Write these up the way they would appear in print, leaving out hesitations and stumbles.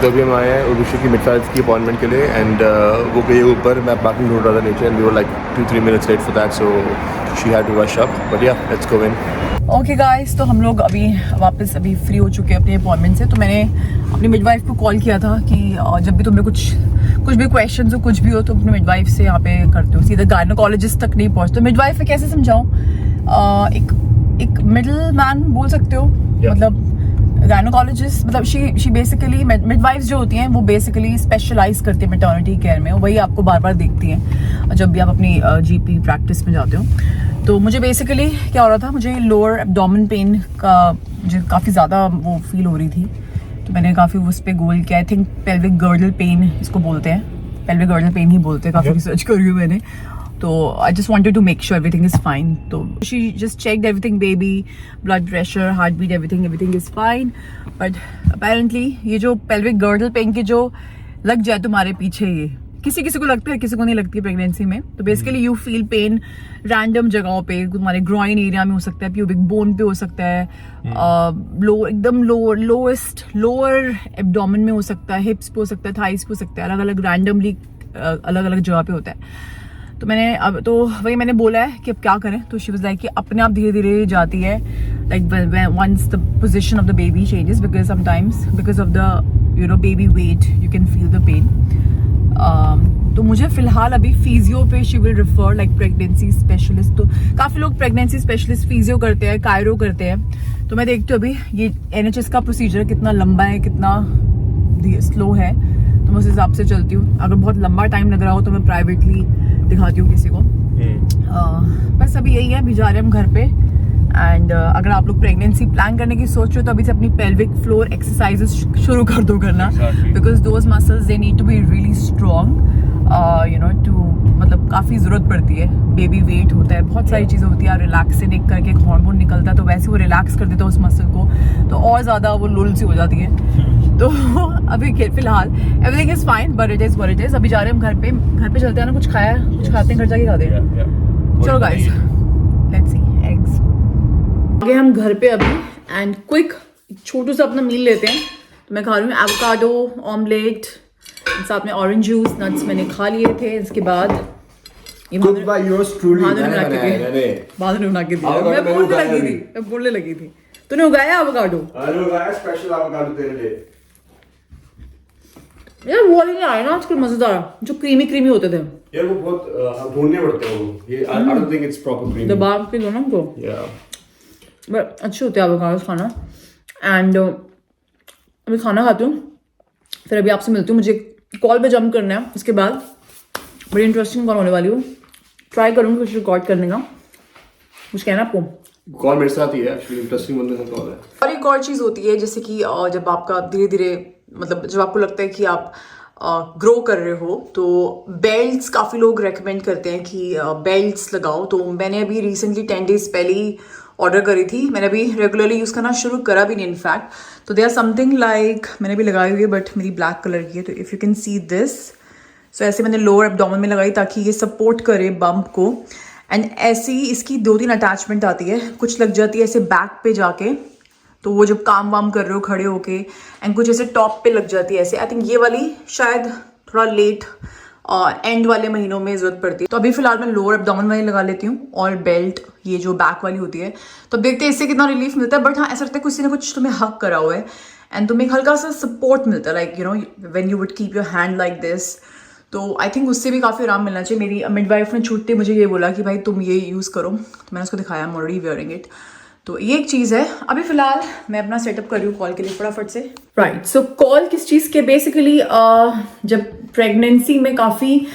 तो अभी हम आए हैं उर्वशी की मिडफाइल्स की अपॉइंटमेंट के लिए एंड वो गई ऊपर, मैं पार्किंग ढूंढ रहा था नीचे and we were like 2-3 minutes late for that, so she had to rush up, but yeah let's go in. Okay guys, तो हम लोग अभी वापस फ्री हो चुके हैं अपने अपॉइंटमेंट से। तो मैंने अपनी मिडवाइफ को कॉल किया था कि जब भी तुम्हें कुछ भी क्वेश्चंस हो, कुछ भी हो, तो अपने मिडवाइफ से यहाँ पे करते हो, सीधा गायनोकोलॉजिस्ट तक नहीं पहुँचते। मिडवाइफ में कैसे समझाऊँ, एक मिडिल मैन बोल सकते हो, मतलब गायनोकोलॉजिस्ट, मतलब शी बेसिकली मिडवाइफ्स जो होती हैं वो बेसिकली स्पेशलाइज करती है मैटरनिटी केयर में, वही आपको बार बार देखती हैं जब भी आप अपनी जीपी प्रैक्टिस में जाते हो। तो मुझे बेसिकली क्या हो रहा था, मुझे लोअर एब्डोमेन पेन का मुझे काफ़ी ज़्यादा वो फील हो रही थी, तो मैंने काफ़ी उस पर गोल किया। I think pelvic girdle pain इसको बोलते हैं, पेल्विक गर्डल पेन ही बोलते हैं, काफ़ी रिसर्च करी हुई मैंने। तो I just wanted to make sure everything is fine. तो she just checked everything, baby blood pressure, heart beat, everything is fine. But apparently ये जो पेल्विक गर्डल पेन की जो लग जाए तुम्हारे पीछे, ये किसी किसी को लगता है, किसी को नहीं लगती प्रेगनेंसी में। तो basically you feel pain random जगहों पे, तुम्हारे ग्रॉइन एरिया में हो सकता है, प्यूबिक बोन पे हो सकता है, एकदम लोअर एब्डोमेन में हो सकता है, हिप्स पे हो सकता है, थाइस पे हो सकता है, अलग अलग रैंडमली अलग अलग जगह पे होता है। तो मैंने अब तो वही मैंने बोला है कि अब क्या करें, तो शी वाज लाइक कि अपने आप धीरे धीरे जाती है, like once the position of the baby changes, because sometimes because of the baby weight you can feel the pain. तो मुझे फिलहाल अभी फिजियो पे she will refer, like pregnancy specialist. तो काफ़ी लोग प्रेगनेंसी स्पेशलिस्ट फिजियो करते हैं, कायरो करते हैं। तो मैं देखती हूँ अभी ये NHS का प्रोसीजर कितना लंबा है, कितना स्लो है, तो मैं उस हिसाब से चलती हूँ। अगर बहुत लंबा टाइम लग रहा हो तो मैं प्राइवेटली दिखाती हूँ किसी को। बस अभी यही है, अभी जा रहे हैं हम घर पे। एंड अगर आप लोग प्रेगनेंसी प्लान करने की सोच रहे हो तो अभी से अपनी पेल्विक फ्लोर एक्सरसाइजेस शुरू कर दो करना, because those muscles they need to be really strong, to मतलब काफ़ी ज़रूरत पड़ती है। बेबी वेट होता है, बहुत सारी चीज़ें होती है, रिलैक्सिन एक करके एक हार्मोन निकलता है, तो वैसे वो रिलैक्स कर देता है उस मसल को, तो और ज़्यादा वो लुल सी हो जाती है। तो अभी फिलहाल everything is fine, but it is what it is. अभी जा रहे हैं हम घर पे चलते हैं ना, कुछ खाया, कुछ खाते हैं, घर जाके खाते हैं। चलो गाइस, लेट्स सी एग्स। आगे हम घर पे अभी, एंड क्विक छोटू सा अपना मील लेते हैं। तो मैं खा रही हूँ एवोकाडो ऑमलेट, साथ में ऑरेंज जूस, नट्स मैंने खा लिए थे। इसके बाद ये Cooked by yours truly, बाद में बना के दिया, मैं बोलने लगी थी। तूने उगाया एवोकाडो? अरे उगाया स्पेशल एवोकाडो तेरे लिए यार। वो वाले नहीं आए ना आजकल मजेदार, जो क्रीमी होते थे यार, वो बहुत ढूंढने पड़ते हैं वो। ये I don't think it's proper creamy। दबा के दो ना उनको, बट अच्छे होते हैं एवोकाडोस खाना। एंड अभी खाना खाती हूँ, फिर अभी आपसे मिलती हूँ। मुझे कॉल पे जंप करना है, उसके बाद बड़ी इंटरेस्टिंग कॉल होने वाली हूँ, ट्राई करूँगी कुछ रिकॉर्ड करने का। कुछ कहना आपको? कॉल मेरे साथ ही है एक्चुअली, इंटरेस्टिंग बंदे से कॉल है। और एक और चीज़ होती है, जैसे कि जब आपका धीरे धीरे, मतलब जब आपको लगता है कि आप ग्रो कर रहे हो, तो बेल्ट्स काफ़ी लोग रेकमेंड करते हैं कि बेल्ट्स लगाओ। तो मैंने अभी रिसेंटली 10 days पहले ही ऑर्डर करी थी, मैंने अभी रेगुलरली यूज़ करना शुरू करा भी नहीं इनफैक्ट। तो दे आर समथिंग लाइक, मैंने भी लगाई हुई है, बट मेरी ब्लैक कलर की है। तो if you can see this, so ऐसे मैंने लोअर एब्डोमेन में लगाई ताकि ये सपोर्ट करे बम्प को। एंड ऐसी इसकी 2-3 अटैचमेंट आती है, कुछ लग जाती है ऐसे बैक पे जाके, तो वो जब काम वाम कर रहे हो खड़े होके, एंड कुछ ऐसे टॉप पे लग जाती है ऐसे। आई थिंक ये वाली शायद थोड़ा लेट एंड वाले महीनों में ज़रूरत पड़ती है। तो अभी फिलहाल मैं लोअर एब्डोमेन वाली लगा लेती हूँ, और बेल्ट ये जो बैक वाली होती है। तो देखते हैं इससे कितना रिलीफ मिलता है। बट हाँ, ऐसा लगता है किसी ने कुछ तुम्हें हक करा हुआ है, एंड तुम्हें एक हल्का सा सपोर्ट मिलता है, like when you would keep your hand like this. तो आई थिंक उससे भी काफ़ी आराम मिलना चाहिए। मेरी मिडवाइफ ने छूटते मुझे ये बोला कि भाई तुम ये यूज़ करो, तो मैंने उसको दिखाया, I am already wearing it. तो ये एक चीज़ है। अभी फिलहाल मैं अपना सेटअप कर रही हूँ कॉल के लिए फटाफट से। राइट, सो कॉल किस चीज़ के, बेसिकली जब प्रेगनेंसी में काफ़ी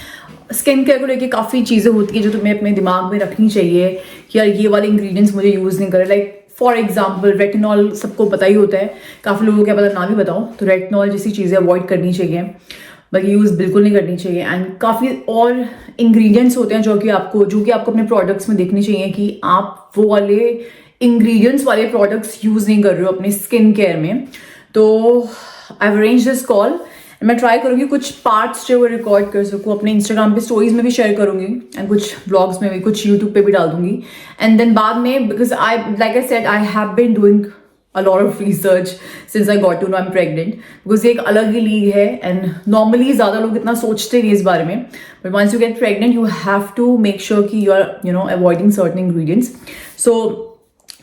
स्किन केयर को लेके काफ़ी चीज़ें होती है जो तुम्हें अपने दिमाग में रखनी चाहिए कि यार ये वाले इंग्रेडिएंट्स मुझे यूज़ नहीं करे। लाइक फॉर एग्जाम्पल रेटिनॉल सबको पता ही होता है, काफ़ी लोगों को क्या पता ना भी बताओ। तो रेटिनॉल जैसी चीज़ें अवॉइड करनी चाहिए, बाकी यूज़ बिल्कुल नहीं करनी चाहिए। एंड काफ़ी और इंग्रेडिएंट्स होते हैं जो कि आपको अपने प्रोडक्ट्स में देखने चाहिए कि आप वो वाले इंग्रेडिएंट्स वाले प्रोडक्ट्स यूज़ नहीं कर रहे हो अपने स्किन केयर में। तो I have arranged this call, मैं ट्राई करूँगी कुछ पार्ट्स जो रिकॉर्ड कर सकूँ, अपने इंस्टाग्राम पे स्टोरीज में भी शेयर करूँगी, एंड कुछ व्लॉग्स में भी, कुछ यूट्यूब पे भी डाल दूँगी। एंड देन बाद में, because I like I said, I have been doing a lot of research since I got to know I'm pregnant, because ये एक अलग ही लीग है and normally ज़्यादा लोग इतना सोचते नहीं इस बारे में, but once you get pregnant you have to make sure कि you are avoiding certain ingredients. So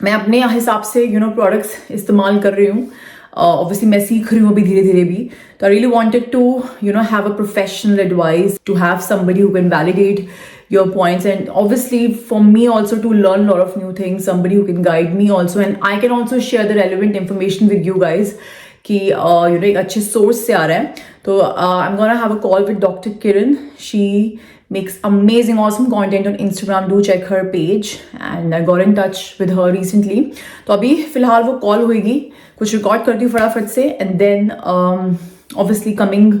मैं अपने हिसाब से products इस्तेमाल कर रही हूँ. Obviously मैं सीख रही हूँ अभी धीरे धीरे भी. So I really wanted to have a professional advice, to have somebody who can validate your points, and obviously for me also to learn a lot of new things, somebody who can guide me also, and I can also share the relevant information with you guys कि एक अच्छे source से आ रहा है. तो I'm gonna have a call with Dr. Kiran. She makes amazing awesome content on Instagram. Do check her page, and I got in touch with her recently. तो अभी फिलहाल वो call होएगी, कुछ record करती हूँ फटाफट से, and then obviously coming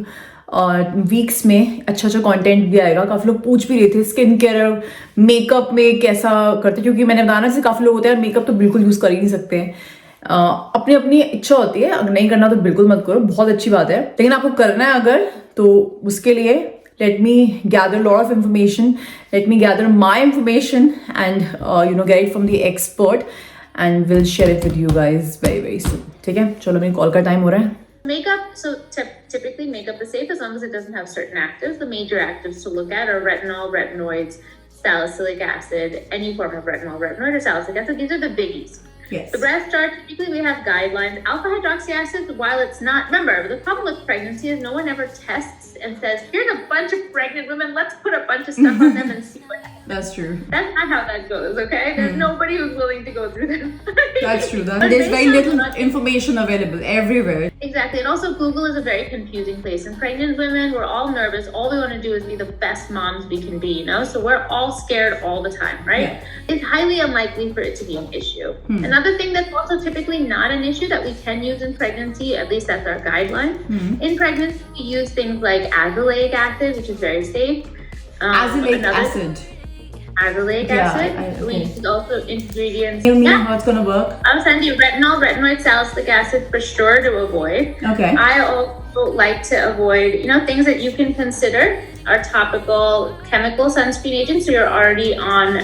weeks में अच्छा कंटेंट भी आएगा. काफ़ी लोग पूछ भी रहे थे स्किन केयर मेकअप में कैसा करते, क्योंकि मैंने बताया ना जैसे काफ़ी लोग होते हैं मेकअप तो बिल्कुल यूज़ कर ही नहीं सकते हैं. अपनी अपनी इच्छा होती है, अगर नहीं करना तो बिल्कुल मत करो, बहुत अच्छी बात है. लेकिन आपको करना है अगर, तो उसके लिए let me gather a lot of information, let me gather my information and get it from the expert, and we'll share it with you guys very very soon. ठीक है, चलो मेरी कॉल का टाइम हो रहा है. Makeup, so typically makeup is safe as long as it doesn't have certain actives. The major actives to look at are retinol, retinoids, salicylic acid, any form of retinol, retinoid, or salicylic acid. These are the biggies. Yes. The rest are typically, we have guidelines. Alpha hydroxy acid, while it's not, remember, the problem with pregnancy is no one ever tests and says, here's a bunch of pregnant women, let's put a bunch of stuff on them and see what happens. That's true. That's not how that goes, okay? There's nobody who's willing to go through that. That's true. But There's very based on little information available everywhere. Exactly. And also Google is a very confusing place. And pregnant women, we're all nervous. All we want to do is be the best moms we can be, So we're all scared all the time, right? Yeah. It's highly unlikely for it to be an issue. Another thing that's also typically not an issue that we can use in pregnancy, at least that's our guideline. In pregnancy, we use things like azelaic acid, which is very safe. Azelaic acid. Azelaic acid. We use also ingredients. Tell me how it's gonna work. I'll send you retinol, retinoid, salicylic acid for sure to avoid. Okay. I also like to avoid, things that you can consider are topical chemical sunscreen agents. So you're already on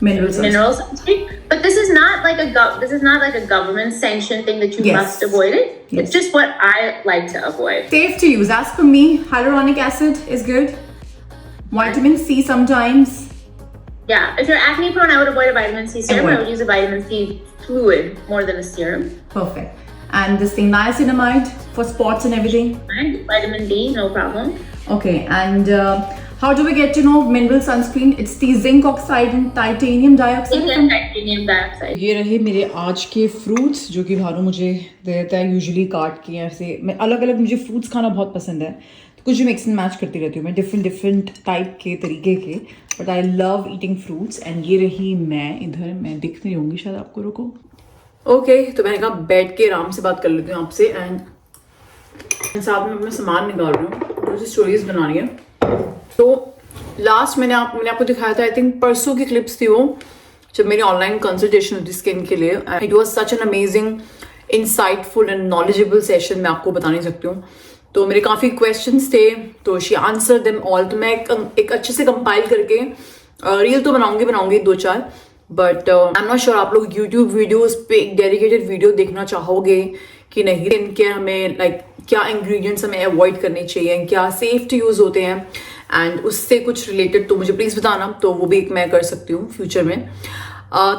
mineral sunscreen. But this is not like a government sanctioned thing that you must avoid it. Yes. It's just what I like to avoid. Safe to use. As for me, hyaluronic acid is good. Vitamin C sometimes. Yeah, if you're acne prone, I would avoid a vitamin C serum. I would use a vitamin C fluid more than a serum. Perfect. And this thing, niacinamide for spots and everything. And vitamin D, no problem. Okay, and how do we get to know mineral sunscreen? It's the zinc oxide and titanium dioxide. Titanium dioxide. ये रहे मेरे आज के fruits जो कि भानु मुझे दे देता है यूजुअली काट के. ऐसे मैं अलग अलग मुझे फ्रूट्स खाना बहुत पसंद है, तो कुछ भी मिक्स एंड मैच करती रहती हूँ मैं डिफरेंट टाइप के तरीके के. But I love eating fruits. And ये रही मैं इधर, मैं दिख नहीं होंगी शायद आपको, रुको. ओके, तो मैंने कहा बैठ के आराम से बात कर लेती हूँ आपसे. एंड साथ में अपना सामान निकाल रही हूँ, मुझे स्टोरीज बनानी है. तो लास्ट मैंने आपको दिखाया था, आई थिंक परसों की क्लिप्स थी वो, जब मेरी ऑनलाइन कंसल्टेशन होती स्किन के लिए. It was such an amazing insightful and knowledgeable session. मैं आपको बता नहीं सकती हूँ. तो मेरे काफ़ी क्वेश्चंस थे, तो शी आंसर देम ऑल. तो मैं एक अच्छे से कंपाइल करके रील तो बनाऊंगी 2-4. But I am not sure आप लोग यूट्यूब वीडियोस पे एक डेडिकेटेड वीडियो देखना चाहोगे कि नहीं. स्किन केयर हमें क्या इंग्रेडिएंट्स हमें अवॉइड करने चाहिए, क्या सेफ टू यूज़ होते हैं, एंड उससे कुछ रिलेटेड तो मुझे प्लीज़ बताना. तो वो भी एक मैं कर सकती हूँ फ्यूचर में.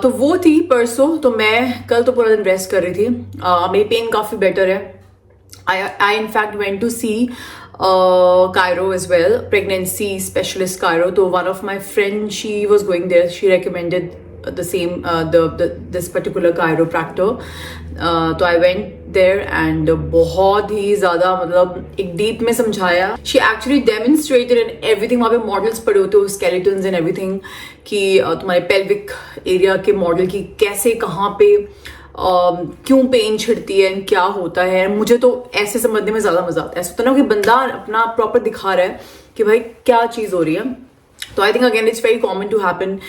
तो वो थी परसों. तो मैं कल तो पूरा दिन रेस्ट कर रही थी. मेरी पेन काफ़ी बेटर है. I in fact went to see Cairo as well, pregnancy specialist Cairo. So one of my friends, she was going there. She recommended the same this particular chiropractor. तो I went there and बहुत ही ज़्यादा मतलब एक deep में समझाया. She actually demonstrated and everything. वहाँ पे models पड़े होते हो, skeletons and everything, कि तुम्हारे pelvic area के मॉडल की कैसे कहाँ पे क्यों पेन छिड़ती है, क्या होता है. मुझे तो ऐसे समझने में ज़्यादा मजा आता है. ऐसा होता ना कि बंदा अपना प्रॉपर दिखा रहा है कि भाई क्या चीज़ हो रही है. तो I think again it's very common to happen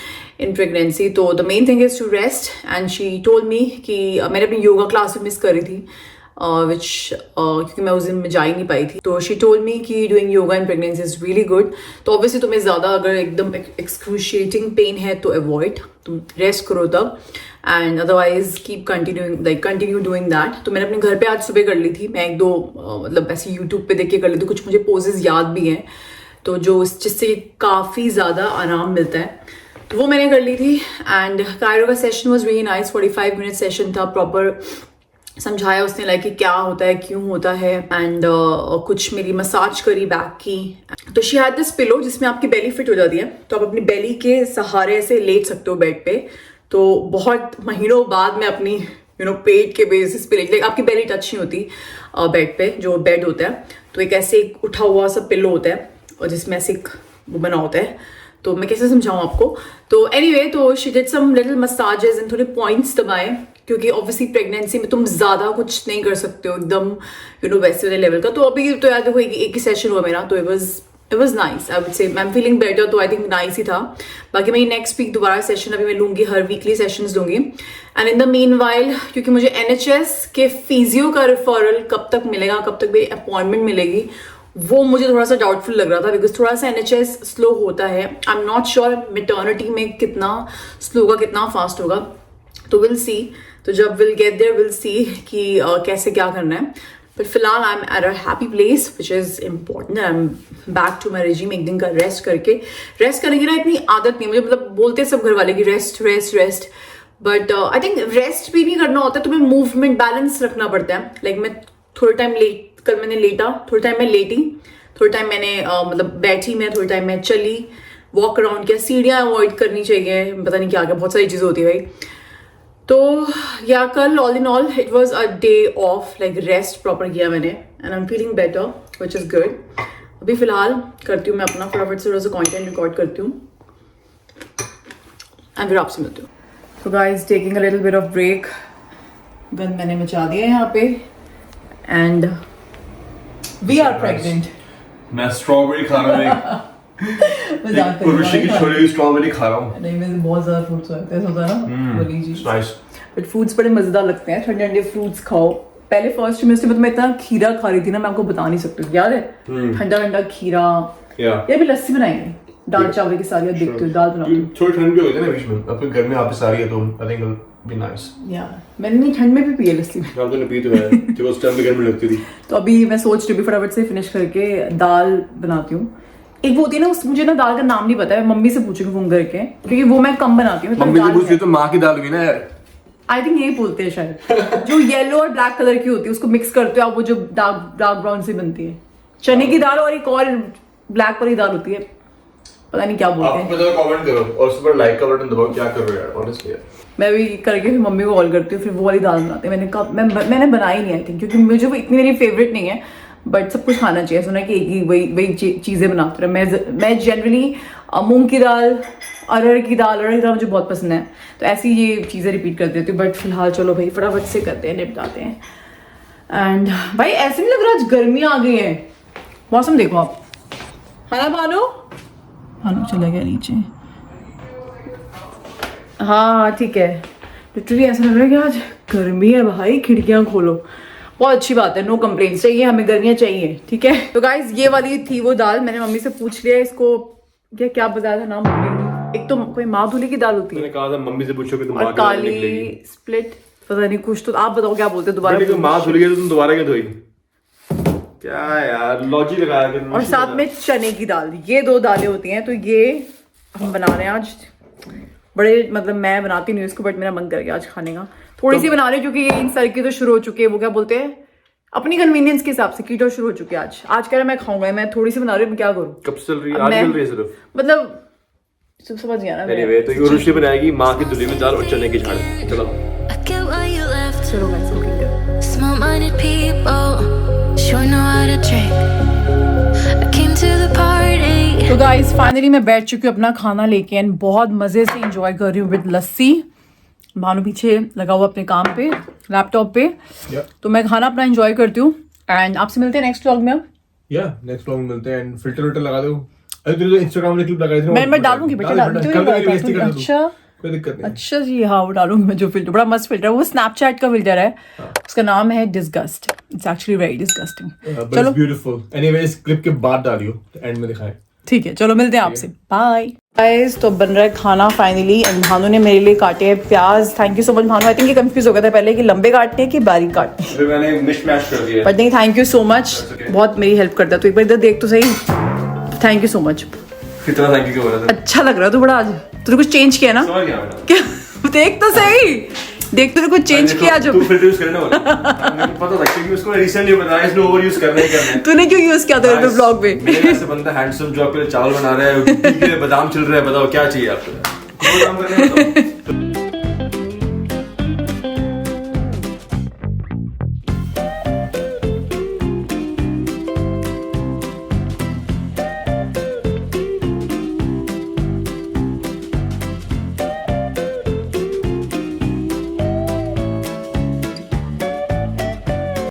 in pregnancy. तो the main thing is to rest. And she told me कि मैंने अपनी योगा क्लास भी मिस कर रही थी, क्योंकि मैं उस दिन में जा ही नहीं पाई थी. तो शी टोल्ड मी कि doing yoga in pregnancy is really good. तो ऑब्वियसली तुम्हें ज़्यादा अगर एकदम एक्सक्रूशिएटिंग पेन है तो अवॉइड. तुम रेस्ट करो तब, and otherwise keep continue doing that. तो मैंने अपने घर पे आज सुबह कर ली थी, मैं एक दो मतलब ऐसे यूट्यूब पे देख के कर ली थी, कुछ मुझे पोजेज याद भी हैं तो जो जिससे काफ़ी ज़्यादा आराम मिलता है, तो वो मैंने कर ली थी। एंड कायरो का session was very nice, 45 minute session था, प्रॉपर समझाया उसने लाइक कि क्या होता है, क्यों होता है, एंड कुछ मेरी मसाज करी बैक की। तो शी हैड दिस पिलो जिसमें आपकी बेली फिट हो जाती है, तो आप अपनी बेली के सहारे से लेट सकते हो बेड पे। तो बहुत महीनों बाद मैं अपनी पेट के बेसिस पे लेट, आपकी बेली टच नहीं होती बेड पे, जो बेड होता है तो एक ऐसे एक उठा हुआ सा पिलो होता है और जिसमें ऐसे एक वो बना होता है, तो मैं कैसे समझाऊँ आपको। तो एनीवे तो she did some little massages and थोड़े पॉइंट्स दबाए, क्योंकि ऑब्वियसली प्रेगनेंसी में तुम ज़्यादा कुछ नहीं कर सकते हो एकदम वैसे वाले लेवल का। तो अभी तो याद देखो एक ही सेशन हुआ मेरा, तो it was nice, I would say I am feeling better, तो आई थिंक नाइस ही था। बाकी मैं नेक्स्ट वीक दोबारा सेशन अभी मैं लूँगी, हर वीकली सेशंस लूँगी। And in the mean while, क्योंकि मुझे NHS के फिजियो का रेफरल कब तक मिलेगा, कब तक मेरी अपॉइंटमेंट मिलेगी, वो मुझे थोड़ा सा डाउटफुल लग रहा था, बिकॉज थोड़ा सा NHS स्लो होता है। I am not sure maternity में कितना स्लो होगा, कितना फास्ट होगा, तो विल सी। तो जब will get there will see कि कैसे क्या करना है। बट फिलहाल I am at a happy place which is important. I am back to my regime, एक दिन का रेस्ट करने की ना इतनी आदत नहीं मुझे, मतलब बोलते सब घर वाले कि rest rest rest, but I think rest भी नहीं करना होता है, तुम्हें मूवमेंट बैलेंस रखना पड़ता है। लाइक मैं थोड़े टाइम कल मैंने लेटा, थोड़े टाइम मैं लेटी, थोड़े टाइम मैंने मतलब बैठी, मैं थोड़े टाइम मैं चली, वॉक अराउंड किया, सीढ़ियाँ अवॉइड करनी चाहिए, पता नहीं क्या क्या बहुत सारी चीज़ें होती है भाई। तो या कल all in all it was a day of, like rest proper किया मैंने, and I am feeling better which is good. अभी फिलहाल करती हूँ मैं अपना फटाफट से रोज़ कंटेंट रिकॉर्ड करती हूँ एंड फिर आपसे मिलती हूँ। तो guys taking a little bit of break, गंद मैंने मचा दिया यहाँ पे, एंड वी आर प्रेग्नेंट। मैं स्ट्रॉबेरी खा रहा हूँ, उर्वशी की छोड़ी हुई स्ट्रॉबेरी खा रहा हूँ। नहीं, मेरे बहुत ज़्यादा फ्रूट्स होते हैं, होता है ना वाली चीज़। बट फ्रूट्स बड़े मज़ेदार लगते हैं, ठंडे ठंडे फ्रूट्स खाओ। पहले फर्स्ट सेमेस्टर में तो मैं इतना खीरा खा रही थी ना, मैं आपको बता नहीं सकती, याद है? ठंडा ठंडा खीरा, या भी लस्सी बनाएंगे दाल चावल की सारी, देखते हो दाल बनाती हूँ। थोड़ी ठंड भी हो गई ना बीच में, अब घर में वापस आ रही है तो आई थिंक बी नाइस। या मैंने ठंड में भी पी है लस्सी। आपने पी तो है, जब उस टाइम पे घर में लगती थी। तो अभी मैं सोच रही हूँ फटाफट से फिनिश करके दाल बनाती हूँ। एक वो होती है ना, मुझे ना दाल का नाम नहीं पता है, मम्मी से पूछूंगी फोन करके, क्योंकि वो मैं कम बनाती हूँ। मम्मी से पूछती तो माँ की दाल भी ना यार, आई थिंक यही बोलते हैं शायद, जो येलो और ब्लैक कलर की होती है उसको मिक्स करते हो आप, वो जो डार्क ब्राउन से बनती है, चने की दाल, और एक और ब्लैक वाली दाल होती है, पता नहीं क्या बोलते हैं। आप कमेंट करो और उस पर लाइक का बटन दबाओ, क्या कर रहे हो यार ऑनेस्टली। मैं भी करके फिर मम्मी को कॉल करती हूँ, फिर वो वाली दाल बनाते हैं। मैंने बनाई नहीं आई थिंक, क्योंकि मुझे वो इतनी मेरी फेवरेट नहीं है, बट सब कुछ खाना चाहिए। सुना कि एक ही वही चीज़ें बनाते रहे। मैं जनरली मूंग की दाल, अरहर की दाल मुझे बहुत पसंद है, तो ऐसी ये चीज़ें रिपीट कर देती हूँ। बट फिलहाल चलो भाई फटाफट से करते हैं, निपटाते हैं। एंड भाई ऐसे नहीं लग रहा आज गर्मी आ गई है, मौसम देखो आप, है ना भानु चला गया नीचे। हाँ ठीक है, लिटरली ऐसा लग रहा है कि आज गर्मी है भाई, खिड़कियाँ खोलो। बहुत अच्छी बात है, नो कंप्लेंट्स, चाहिए हमें, गर्मियाँ चाहिए, ठीक है। तो गाइज ये वाली थी वो दाल, मैंने मम्मी से पूछ लिया इसको क्या बताया था नाम मम्मी ने, एक तो कोई माँ धुली की दाल होती है, मैंने कहा था मम्मी से पूछो कि तुम और काली स्प्लिट, पता नहीं कुछ, तो आप बताओ क्या बोलते हैं दोबारा। माँ धुल गई तो तुम दोबारा क्या धोई, क्या यार लॉजिक लगाया। और साथ में चने की दाल, ये दो दालें होती हैं, तो ये हम बना रहे हैं आज। बड़े मतलब मैं बनाती नहीं इसको, बट मेरा मन कर गया आज खाने का, थोड़ी सी बना रही हूँ, क्योंकि ये इन सर की तो शुरू हो चुकी है, वो क्या बोलते हैं अपनी कन्वीनियंस के हिसाब से कीटो शुरू हो चुकी है आज कह रहा मैं खाऊंगा, मैं थोड़ी सी बना रही हूँ, कब चल रही है? आज चल रही है सिर्फ, मतलब समझ गया ना। एनीवे तो ये रुचि बनाएगी माँ की धुली में दाल और चने की झाड़। चलो तो गाइस फाइनली मैं बैठ चुकी हूँ अपना खाना लेके, एंड बहुत मजे से एंजॉय कर रही हूँ विद लस्सी। भानु पीछे लगा हुआ अपने काम पे, लैपटॉप पे। तो मैं खाना अपना एंजॉय करती हूँ, एंड आपसे मिलते हैं नेक्स्ट व्लॉग में। नेक्स्ट व्लॉग में मिलते हैं, एंड फिल्टर लगा दो। अरे तू इंस्टाग्राम में क्लिप लगाई थी, मैं डालूंगी बेटा, अच्छा कोई दिक्कत नहीं। अच्छा जी हाँ, वो डालूंगी मैं, जो फिल्टर बड़ा मस्त फिल्टर है, वो स्नैपचैट का फिल्टर है, उसका नाम है disgust. It's actually very disgusting. चलो ब्यूटीफुल। एनीवेज क्लिप के बाद डालियो, एंड में दिखाएं। ठीक है, चलो मिलते हैं आपसे, बाय गाइस। तो बन रहा है खाना फाइनली एंड भानु ने मेरे लिए काटे हैं प्याज। Thank you so much Bhanu. I think ये कंफ्यूज हो गया था पहले कि लंबे काटने हैं कि बारीक काटने हैं, मैंने मिशमैश कर दिया। बट नहीं, थैंक यू सो मच, बहुत मेरी हेल्प करता है। तो एक बार इधर देख तो सही, थैंक यू सो मच। कितना थैंक यू क्यों बोला था? अच्छा लग रहा है तू बड़ा आज, तूने कुछ चेंज किया ना? समझ गया मैं। क्या देख तो सही, देख तूने कुछ चेंज किया जो तू फिल्टर यूज करने वाला मुझे पता था क्योंकि उसको रिसेंटली बताया इसने ओवर यूज करना ही करना है। तूने क्यों यूज किया था मेरे ब्लॉग में? मेरे ऐसे बंदा हैंडसम जॉब के लिए चावल बना रहा है, टी के लिए बादाम छिल रहा है, बताओ क्या चाहिए आपको? बादाम करने बताओ।